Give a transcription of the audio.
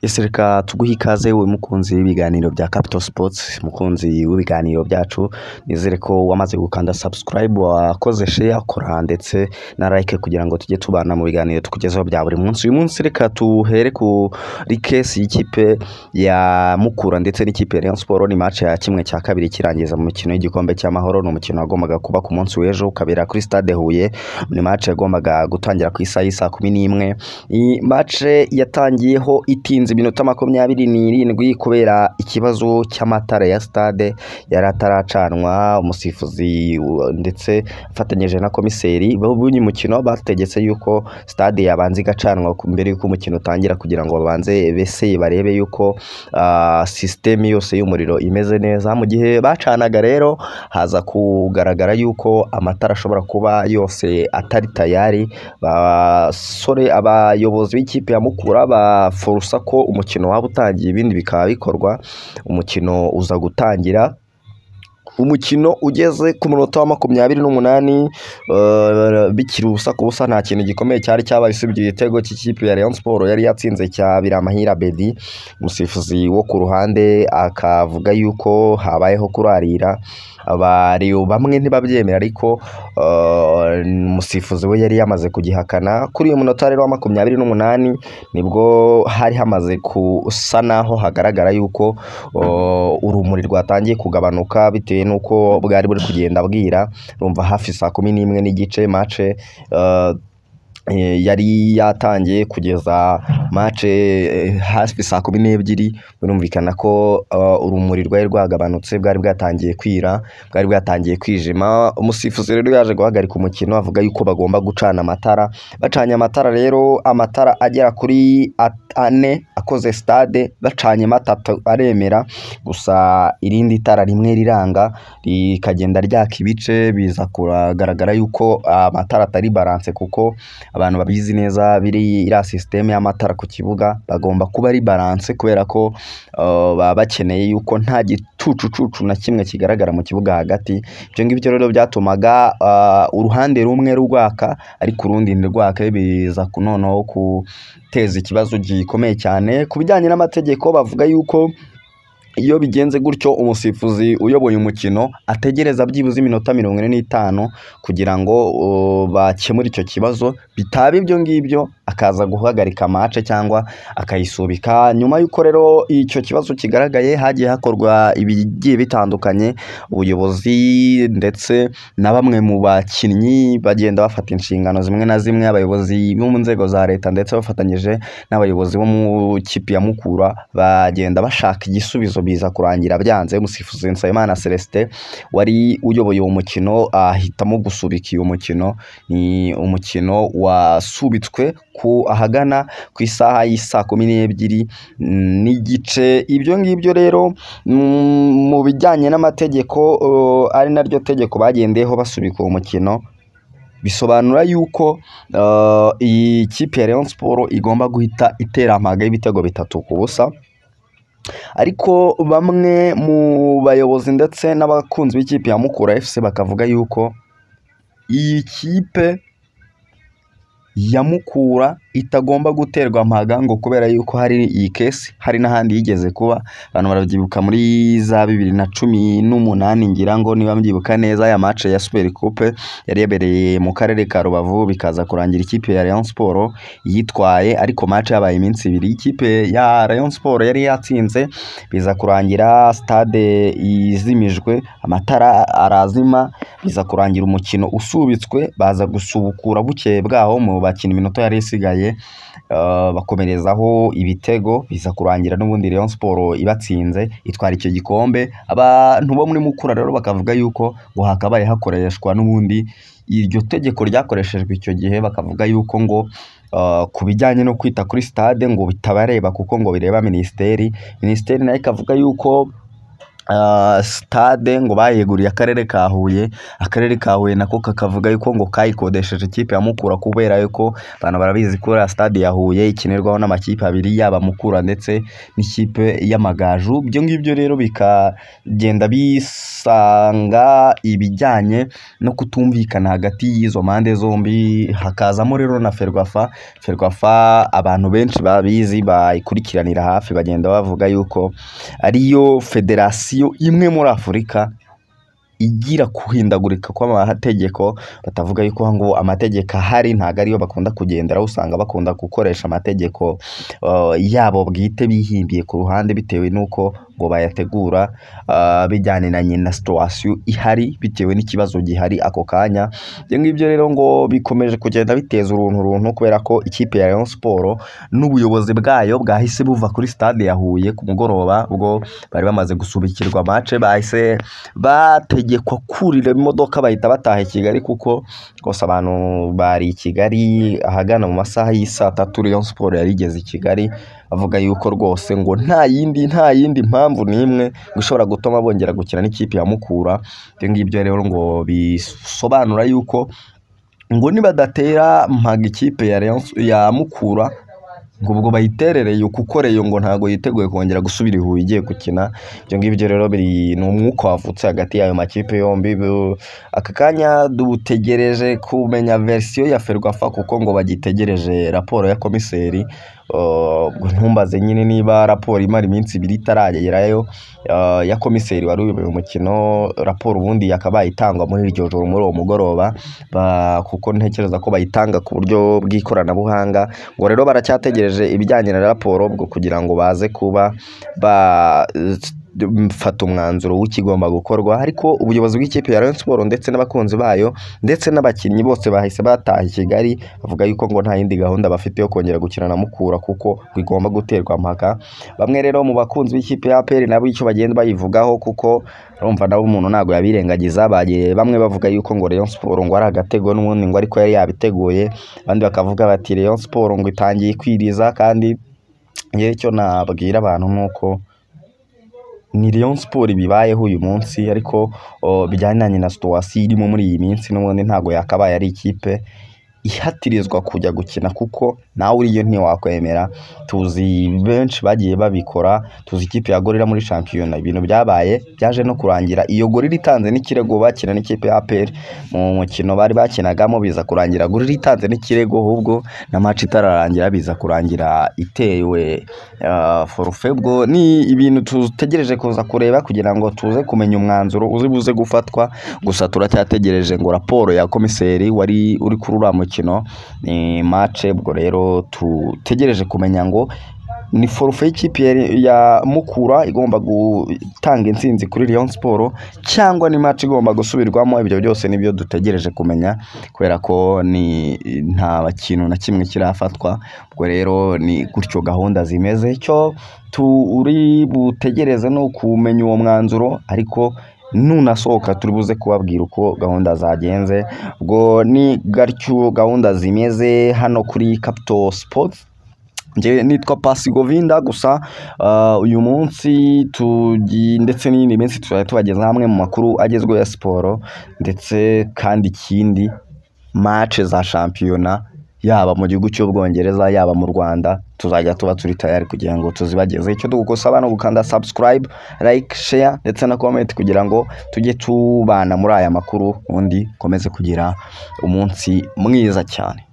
Reka tuguhe ikaze we mukunzi w'ibiganiro bya Capital Sports, mukunzi w'ibiganiro byacu, nizere ko wamaze gukanda subscribe, wakoze share, akora ndetse na like kugira ngo tujye tubana mu biganiro tukugezaho bya buri munsi. Uyu munsi reka tuhere kuri case y'ikipe ya Mukura ndetse n'ikipe ya Rayon Sport. Ni match ya kimwe cya kabiri kirangiza mu mukino w'igikombe cy'amahoro. Ni umukino wagombaga kuba ku munsi w'ejo ukabera kuri Stade Huye. Ni match yagombaga gutangira ku isaha y'isa 11. Iyi match yatangiyeho itinze iminota 27 kubera ikibazo cy'amatara ya stade yari ataracanwa. Umusifuzi ndetse afatanyije na komiseri b'uyu mukino bategetse yuko stade yabanze igacanwa mbere yuko umukino utangira kugira ngo babanze bese barebe yuko system yose y'umuriro imeze neza. Mu gihe bacanaga rero haza kugaragara yuko amatara ashobora kuba yose atari tayari. Basore abayobozi b'ikipe ya Mukura baforusa ko umukino waba utangiye, ibindi bikaba bikorwa. Umukino uza gutangira, umukino ugeze ku munota wa 28 bikiri ubusa ku busa, nta kintu gikomeye cyari cyabaye usibye igitego cy'ikipe ya Rayon Sport yari yatsinze cya Biramahire Abedi. Umusifuzi wo ku ruhande akavuga yuko habayeho kurarira, abari bamwe ntibabyemera, ariko umusifuzi we yari yamaze kugihakana. Kuri uyu munota rero wa 28 nibwo hari hamaze kusa naho hagaragara yuko urumuri rwatangiye kugabanuka bitewe nuko bwari buri kugenda bwira. Rumva hafi saa 11 n'igice match yari yatangiye kugeza match hafi saa 12. Birumvikana ko urumuri rwari rwagabanutse, bwari bwatangiye kwira, bwari bwatangiye kwijima. Umusifuzi rero yaje guhagarika umukino avuga yuko bagomba gucana amatara. Bacanye amatara rero, amatara agera kuri 4 akoze stade, bacanye matatu aremera, gusa irindi tara rimwe riranga rikagenda ryaka ibice. Biza kugaragara yuko amatara atari balance, kuko abantu babizi neza ira system y'amatara ku kibuga bagomba kuba ari balance, kubera ko baba bakeneye yuko nta gicucucucu na kimwe kigaragara mu kibuga hagati. Ibyo ngibyo rero byatumaga uruhande rumwe rwaka ariko urundi ntirwake, biza kunonaho guteza ikibazo gikomeye cyane. Ku bijyanye n'amategeko bavuga yuko iyo bigenze gutyo umusifuzi uyoboye umukino ategereza byibuze iminota 45 kugira ngo bakemure icyo kibazo. Bitaba ibyo ngibyo akaza guhagarika match cyangwa akayisubika. Nyuma y'uko rero icyo kibazo kigaragaye, hagiye hakorwa ibigiye bitandukanye. Ubuyobozi ndetse na bamwe mu bakinnyi bagenda bafata inshingano zimwe na zimwe. Abayobozi bo mu nzego za leta ndetse bafatanyije n'abayobozi bo mu kipe ya Mukura bagenda bashaka igisubizo, biza kurangira byanze. Umusifuzi Nsabimana Celestin wari uyoboye uwo mukino ahitamo gusubika uyu mukino. Ni umukino wasubitswe ku ahagana ku isaha y'isa 12 n'igice. Ibyo ngibyo rero mu bijyanye n'amategeko ari naryo tegeko bagendeyeho basubika uwo mukino, bisobanura yuko iyi kipe ya Rayon Sport igomba guhita itera amaga y'ibitego 3-0. Ariko bamwe mu bayobozi ndetse n'abakunzi b'ikipe ya Mukura FC bakavuga yuko iyi kipe ya Mukura itagomba guterwa amaga, ngo kubera yuko hari iyi case hari n'ahandi yigeze kuba. Abantu barabyibuka muri za 2018 ngira ngo niba mbyibuka neza, ya match ya Super Coupe yari yabereye mu karere ka Rubavu, bikaza kurangira ikipe ya Rayon Sport yitwaye, ariko match yabaye iminsi 2. Ikipe ya Rayon Sport yari yatsinze, biza kurangira stade izimijwe, amatara arazima, biza kurangira umukino usubitswe. Baza gusubukura bukeye bwaho mu bakina iminota yari isigaye, bakomerezaho ibitego, biza kurangira n'ubundi Rayon Sport ibatsinze itwara icyo gikombe. Abantu bo muri Mukura rero bakavuga yuko ngo hakabaye hakoreshwa n'ubundi iryo tegeko ryakoreshejwe icyo gihe. Bakavuga yuko ngo ku bijyanye no kwita kuri stade ngo bitabareba, kuko ngo bireba minisiteri nayo ikavuga yuko stade ngo bayeguriye akarere ka Huye. Akarere ka Huye nako kakavuga yuko ngo kayikodesheje ikipe ya Mukura kubera yuko abantu barabizi ko stade ya Huye ikinirwaho n'amakipe abiri yaba Mukura ndetse n'ikipe y'Amagaju. Ibyo ngibyo rero bikagenda bisanga ibijyanye no kutumvikana hagati y'izo mpande zombi, hakazamo rero na Ferwafa abantu benshi babizi bayikurikiranira hafi bagenda bavuga yuko ariyo federasiyo imwe muri Afurika igira kuhindagurika kw'amategeko. Batavuga yuko ngo amategeko ahari ntago ariyo bakunda kugendera, usanga bakunda gukoresha amategeko yabo bwite bihimbiye ku ruhande bitewe n'uko ngo bayategura bijyaniranye na situation ihari bitewe n'ikibazo gihari ako kanya. Ibyo ngibyo rero ngo bikomeje kugenda biteza uruntu kubera ko ikipe ya Rayon Sport n'ubuyobozi bwayo bwahise buva kuri stade ya Huye ku mugoroba ubwo bari bamaze gusubikirwa match, bahise bategekwa kurira imodoka bahita bataha i Kigali kuko rwose abantu bari i Kigali ahagana mu masaha y'isa 3 Rayon Sport yari igeze i Kigali, avuga yuko rwose ngo nta yindi mpamvu n'imwe gushobora gutuma bongera gukina n'ikipe ya Mukura. Ibyo ngibyo rero ngo bisobanura yuko ngo nibadatera mpaga ikipe ya Mukura ngo ubwo bayiterereye kuko Reyo ngo ntago yiteguye kongera gusubira Huye igiye gukina. Ibyo ngibyo rero biri n'umwuka wavutse hagati y'ayo makipe yombi. Aka kanya dutegereje kumenya version ya Ferwafa kuko ngo bagitegereje raporo ya komiseri. Ntumbaze nyine niba raporo imara iminsi 2 itaragerayo ya komiseri wari uyoboye umukino. Raporo ubundi yakabaye itangwa muri iryo joro muri uwo mugoroba kuko ntekereza ko bayitanga ku buryo bw'ikoranabuhanga. Ngo rero baracyategereje ibijyanye na raporo bwo kugira ngo baze kuba fata umwanzuro w'ikigomba gukorwa. Ariko ubuyobozi bw'ikipe ya Rayon Sport ndetse n'abakunzi bayo ndetse n'abakinnyi bose bahise bataha i Kigali, bavuga yuko ngo nta yindi gahunda bafite yo kongera gukina na Mukura kuko bigomba guterwa mpaka. Bamwe rero mu bakunzi b'ikipe ya APR nabo icyo bagenda bayivugaho kuko urumva nabo umuntu ntago yabirengagiza, bagiye bamwe bavuga yuko ngo Rayon Sport ngo ari agatego n'ubundi ngo ariko yari yabiteguye, abandi bakavuga bati Rayon Sport ngo itangiye kwiriza. Kandi ngiye icyo nabwira abantu nuko ni Rayon Sport bibayeho uyu munsi, ariko bijyanye na situation irimo muri iyi minsi n'ubundi ntago yakabaye ari ikipe ihatirizwa kujya gukina kuko nawe uriyo ntiwakwemera. Tuzi benshi bagiye babikora, tuzi ikipe ya Gorilla muri championnat ibintu byaje no kurangira iyo Gorilla itanze n'ikirego bakina n'ikipe ya APR mu mukino bari bakinagamo, biza kurangira Gorilla itanze n'ikirego ahubwo na match itararangira biza kurangira itewe forfait. Bwo ni ibintu tutegereje kuza kureba kugira ngo tuze kumenya umwanzuro uzibuze gufatwa. Gusa turacyategereje ngo raporo ya komiseri wari uri kuri uriya mukino ni match. Bwo rero tutegereje kumenya ngo ni forfait y'ikipe ya Mukura igomba gutanga intsinzi kuri Rayon Sport cyangwa ni match igomba gusubirwamo. Ibyo byose nibyo dutegereje kumenya kubera ko ni nta kintu na kimwe kirafatwa. Ubwo rero ni gutyo gahunda zimeze. Icyo turi butegereze no kumenya uwo mwanzuro, ariko nunasohoka turi buze kubabwira uko gahunda zagenze. Ubwo ni gatyo gahunda zimeze hano kuri Capital Sports. Nje nitwa Pasi Govinda. Gusa uyu munsi ndetse n'indi minsi tubageza hamwe mu makuru agezweho ya siporo, ndetse kandi ikindi match za shampiyona yaba mu gihugu cy'Ubwongereza yaba mu Rwanda tuzajya tuba turi tayari kugira ngo tuzibageze. Icyo dugusaba no gukanda subscribe, like, share ndetse na comment kugira ngo tujye tubana muri aya makuru, undi komeze kugira umunsi mwiza cyane.